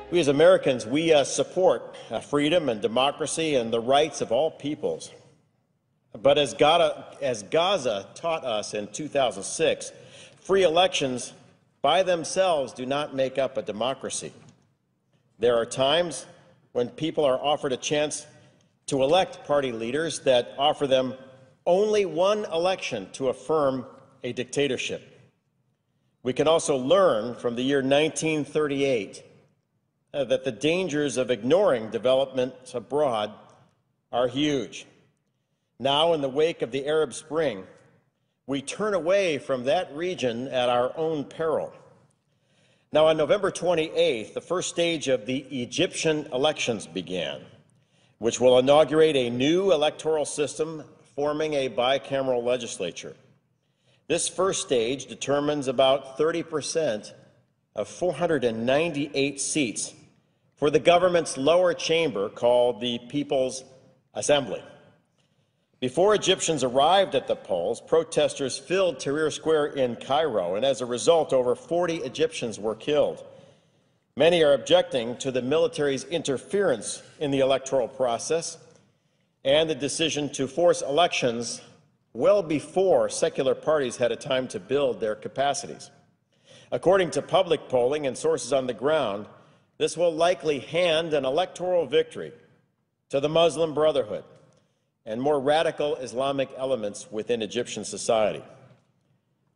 We as Americans, we support freedom and democracy and the rights of all peoples. But as Gaza taught us in 2006, free elections by themselves do not make up a democracy. There are times when people are offered a chance to elect party leaders that offer them only one election to affirm a dictatorship. We can also learn from the year 1938 that the dangers of ignoring developments abroad are huge. Now, in the wake of the Arab Spring, we turn away from that region at our own peril. Now, on November 28th, the first stage of the Egyptian elections began, which will inaugurate a new electoral system forming a bicameral legislature. This first stage determines about 30% of 498 seats for the government's lower chamber called the People's Assembly. Before Egyptians arrived at the polls, protesters filled Tahrir Square in Cairo, and as a result, over 40 Egyptians were killed. Many are objecting to the military's interference in the electoral process and the decision to force elections well before secular parties had a time to build their capacities. According to public polling and sources on the ground, this will likely hand an electoral victory to the Muslim Brotherhood and more radical Islamic elements within Egyptian society.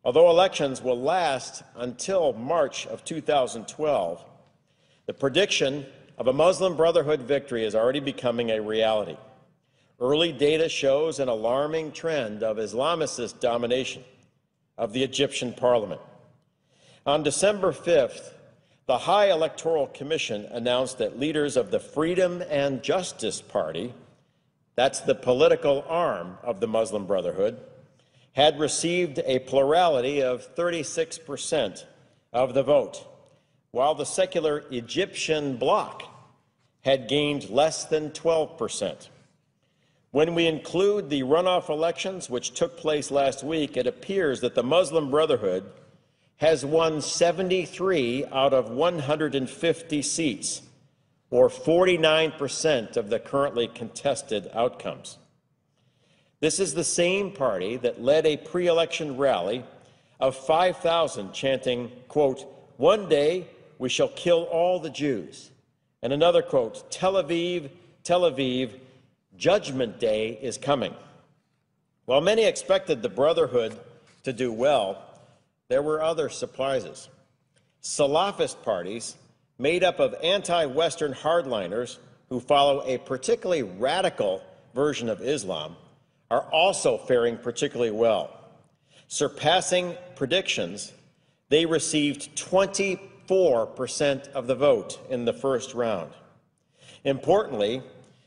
Although elections will last until March of 2012, the prediction of a Muslim Brotherhood victory is already becoming a reality. Early data shows an alarming trend of Islamicist domination of the Egyptian parliament. On December 5th, the High Electoral Commission announced that leaders of the Freedom and Justice Party, that's the political arm of the Muslim Brotherhood, had received a plurality of 36% of the vote, while the secular Egyptian bloc had gained less than 12%. When we include the runoff elections, which took place last week, it appears that the Muslim Brotherhood has won 73 out of 150 seats, or 49% of the currently contested outcomes. This is the same party that led a pre-election rally of 5,000 chanting, quote, "One day we shall kill all the Jews," and another quote, "Tel Aviv, Tel Aviv, Judgment Day is coming." While many expected the Brotherhood to do well, there were other surprises. Salafist parties made up of anti-Western hardliners who follow a particularly radical version of Islam are also faring particularly well. Surpassing predictions, they received 24% of the vote in the first round. Importantly,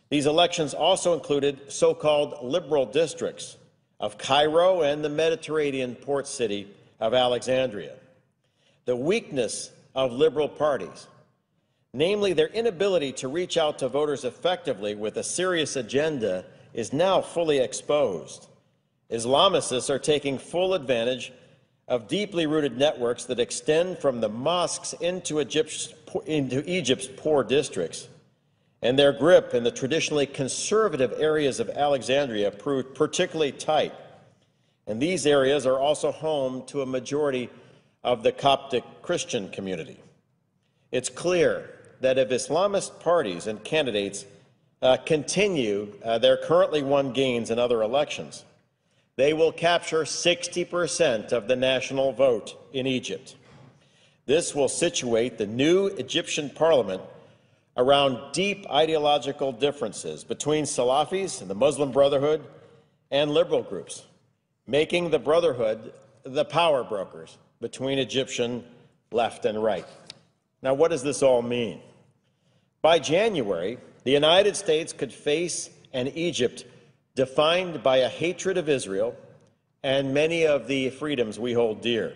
these elections also included so-called liberal districts of Cairo and the Mediterranean port city of Alexandria. The weakness of liberal parties, namely their inability to reach out to voters effectively with a serious agenda, is now fully exposed. Islamicists are taking full advantage of deeply rooted networks that extend from the mosques into Egypt's poor districts, and their grip in the traditionally conservative areas of Alexandria proved particularly tight. And these areas are also home to a majority of the Coptic Christian community. It's clear that if Islamist parties and candidates continue their currently won gains in other elections, they will capture 60% of the national vote in Egypt. This will situate the new Egyptian parliament around deep ideological differences between Salafis and the Muslim Brotherhood and liberal groups, making the Brotherhood the power brokers between Egyptian left and right. Now, what does this all mean? By January, the United States could face an Egypt defined by a hatred of Israel and many of the freedoms we hold dear: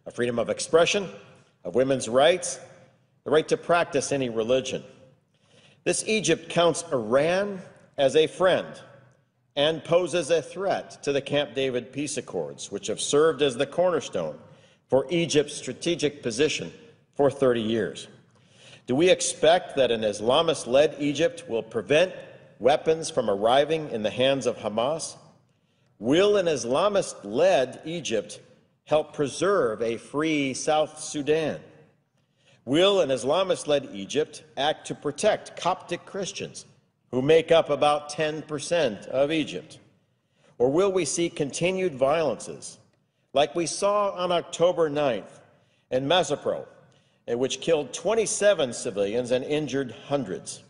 a freedom of expression, of women's rights, the right to practice any religion. This Egypt counts Iran as a friend and poses a threat to the Camp David peace accords, which have served as the cornerstone for Egypt's strategic position for 30 years. Do we expect that an Islamist-led Egypt will prevent weapons from arriving in the hands of Hamas? Will an Islamist-led Egypt help preserve a free South Sudan? Will an Islamist-led Egypt act to protect Coptic Christians, who make up about 10% of Egypt? Or will we see continued violences, like we saw on October 9th in Mazapro, which killed 27 civilians and injured hundreds?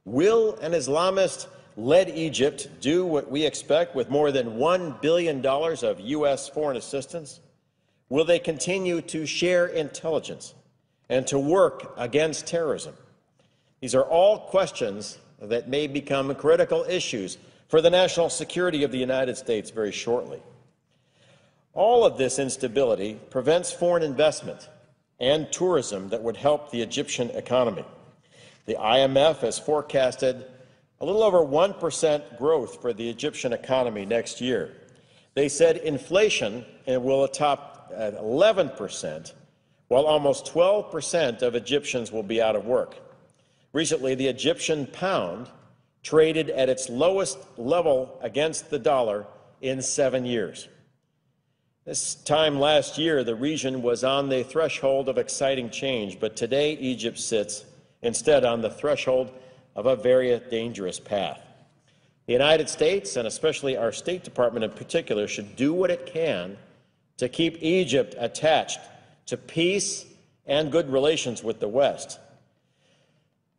Will an Islamist-led Egypt do what we expect with more than $1 billion of U.S. foreign assistance? Will they continue to share intelligence and to work against terrorism? These are all questions that may become critical issues for the national security of the United States very shortly. All of this instability prevents foreign investment and tourism that would help the Egyptian economy. The IMF has forecasted a little over 1% growth for the Egyptian economy next year. They said inflation will top 11%, while almost 12% of Egyptians will be out of work. Recently, the Egyptian pound traded at its lowest level against the dollar in 7 years. This time last year, the region was on the threshold of exciting change, but today Egypt sits instead on the threshold of a very dangerous path. The United States, and especially our State Department in particular, should do what it can to keep Egypt attached to peace and good relations with the West.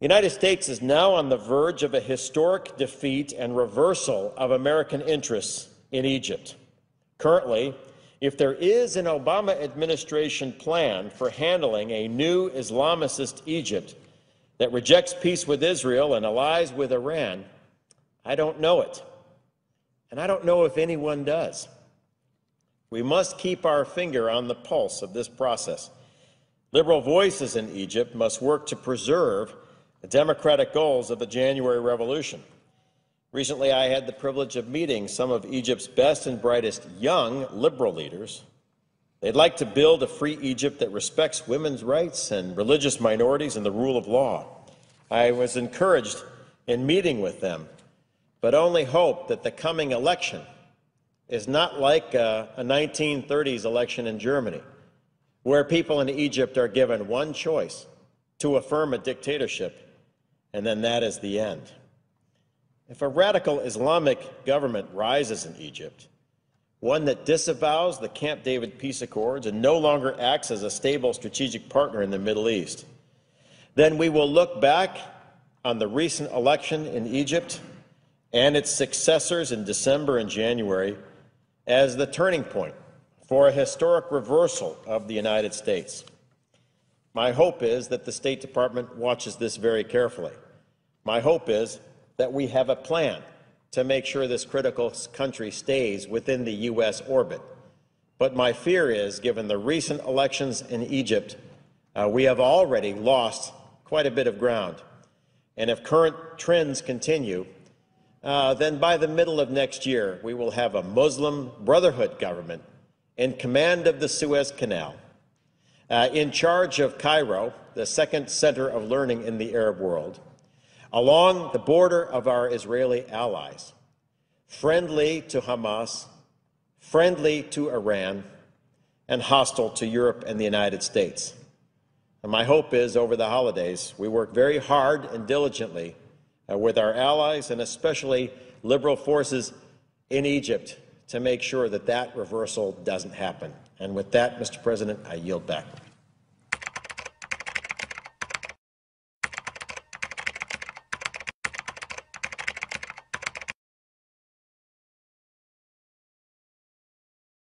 The United States is now on the verge of a historic defeat and reversal of American interests in Egypt. Currently, if there is an Obama administration plan for handling a new Islamist Egypt that rejects peace with Israel and allies with Iran, I don't know it, and I don't know if anyone does. We must keep our finger on the pulse of this process. Liberal voices in Egypt must work to preserve the democratic goals of the January Revolution. Recently, I had the privilege of meeting some of Egypt's best and brightest young liberal leaders. They'd like to build a free Egypt that respects women's rights and religious minorities and the rule of law. I was encouraged in meeting with them, but only hope that the coming election is not like a 1930s election in Germany, where people in Egypt are given one choice: to affirm a dictatorship, and then that is the end. If a radical Islamic government rises in Egypt, one that disavows the Camp David peace accords and no longer acts as a stable strategic partner in the Middle East, then we will look back on the recent election in Egypt and its successors in December and January as the turning point for a historic reversal of the United States. My hope is that the State Department watches this very carefully. My hope is that we have a plan to make sure this critical country stays within the U.S. orbit. But my fear is, given the recent elections in Egypt, we have already lost quite a bit of ground. And if current trends continue, then by the middle of next year, we will have a Muslim Brotherhood government in command of the Suez Canal, in charge of Cairo, the second center of learning in the Arab world, along the border of our Israeli allies, friendly to Hamas, friendly to Iran, and hostile to Europe and the United States. And my hope is, over the holidays, we work very hard and diligently with our allies, and especially liberal forces in Egypt, to make sure that that reversal doesn't happen. And with that, Mr. President, I yield back.